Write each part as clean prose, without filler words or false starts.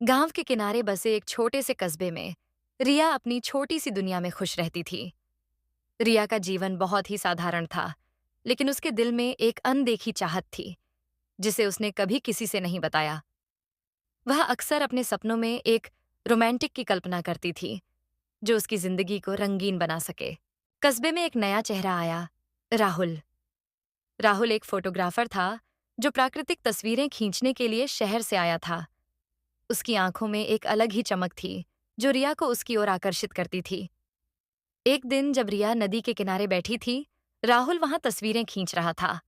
गांव के किनारे बसे एक छोटे से कस्बे में रिया अपनी छोटी सी दुनिया में खुश रहती थी। रिया का जीवन बहुत ही साधारण था, लेकिन उसके दिल में एक अनदेखी चाहत थी, जिसे उसने कभी किसी से नहीं बताया। वह अक्सर अपने सपनों में एक रोमांटिक की कल्पना करती थी, जो उसकी जिंदगी को रंगीन बना सके। कस्बे में एक नया चेहरा आया, राहुल। राहुल एक फोटोग्राफर था, जो प्राकृतिक तस्वीरें खींचने के लिए शहर से आया था। उसकी आंखों में एक अलग ही चमक थी, जो रिया को उसकी ओर आकर्षित करती थी। एक दिन जब रिया नदी के किनारे बैठी थी, राहुल वहां तस्वीरें खींच रहा था।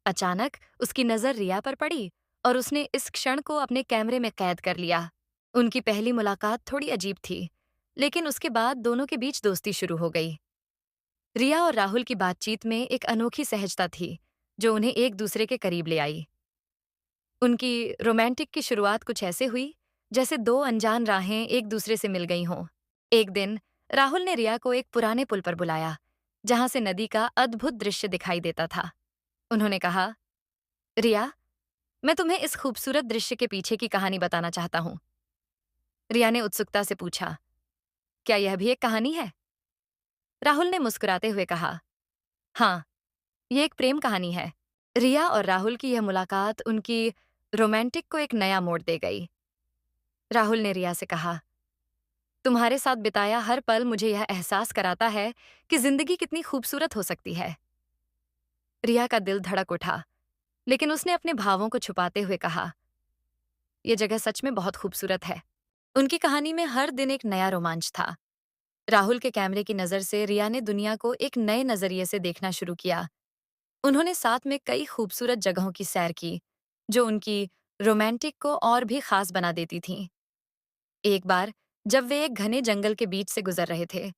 अचानक उसकी नजर रिया पर पड़ी और उसने इस क्षण को अपने कैमरे में कैद कर लिया। उनकी पहली मुलाकात थोड़ी अजीब थी, लेकिन उसके बाद दोनों के बीच दोस्ती शुरू हो गई। रिया और राहुल की बातचीत में एक अनोखी सहजता थी, जो उन्हें एक दूसरे के करीब ले आई। उनकी रोमांटिक की शुरुआत कुछ ऐसे हुई, जैसे दो अनजान राहें एक दूसरे से मिल गई हों। एक दिन राहुल ने रिया को एक पुराने पुल पर बुलाया, जहां से नदी का अद्भुत दृश्य दिखाई देता था। उन्होंने कहा, रिया, मैं तुम्हें इस खूबसूरत दृश्य के पीछे की कहानी बताना चाहता हूँ। रिया ने उत्सुकता से पूछा, क्या यह भी एक कहानी है? राहुल ने मुस्कुराते हुए कहा, हाँ, ये एक प्रेम कहानी है। रिया और राहुल की यह मुलाकात उनकी रोमांटिक को एक नया मोड़ दे गई। राहुल ने रिया से कहा, तुम्हारे साथ बिताया हर पल मुझे यह एहसास कराता है कि जिंदगी कितनी खूबसूरत हो सकती है। रिया का दिल धड़क उठा, लेकिन उसने अपने भावों को छुपाते हुए कहा, यह जगह सच में बहुत खूबसूरत है। उनकी कहानी में हर दिन एक नया रोमांच था। राहुल के कैमरे की नजर से रिया ने दुनिया को एक नए नजरिए से देखना शुरू किया। उन्होंने साथ में कई खूबसूरत जगहों की सैर की, जो उनकी रोमांटिक को और भी खास बना देती थीं। एक बार जब वे एक घने जंगल के बीच से गुजर रहे थे,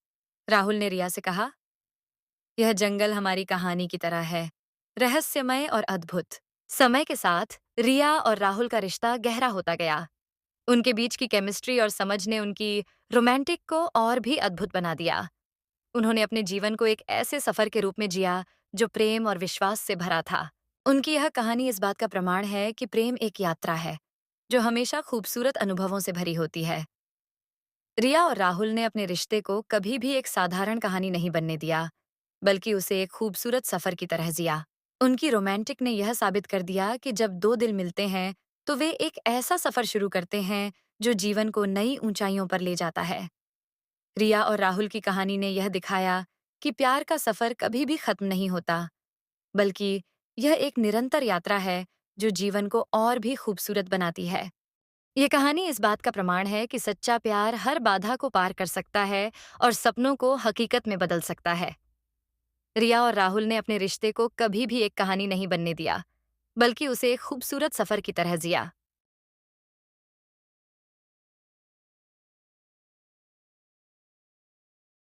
राहुल ने रिया से कहा, यह जंगल हमारी कहानी की तरह है, रहस्यमय और अद्भुत। समय के साथ रिया और राहुल का रिश्ता गहरा होता गया। उनके बीच की केमिस्ट्री और समझ ने उनकी रोमांटिक को और भी अद्भुत बना दिया। उन्होंने अपने जीवन को एक ऐसे सफर के रूप में जिया, जो प्रेम और विश्वास से भरा था। उनकी यह कहानी इस बात का प्रमाण है कि प्रेम एक यात्रा है, जो हमेशा खूबसूरत अनुभवों से भरी होती है। रिया और राहुल ने अपने रिश्ते को कभी भी एक साधारण कहानी नहीं बनने दिया, बल्कि उसे एक खूबसूरत सफर की तरह जिया। उनकी रोमांटिक ने यह साबित कर दिया कि जब दो दिल मिलते हैं, तो वे एक ऐसा सफर शुरू करते हैं जो जीवन को नई ऊंचाइयों पर ले जाता है। रिया और राहुल की कहानी ने यह दिखाया कि प्यार का सफर कभी भी खत्म नहीं होता, बल्कि यह एक निरंतर यात्रा है जो जीवन को और भी खूबसूरत बनाती है। ये कहानी इस बात का प्रमाण है कि सच्चा प्यार हर बाधा को पार कर सकता है और सपनों को हकीकत में बदल सकता है। रिया और राहुल ने अपने रिश्ते को कभी भी एक कहानी नहीं बनने दिया, बल्कि उसे एक खूबसूरत सफर की तरह जिया।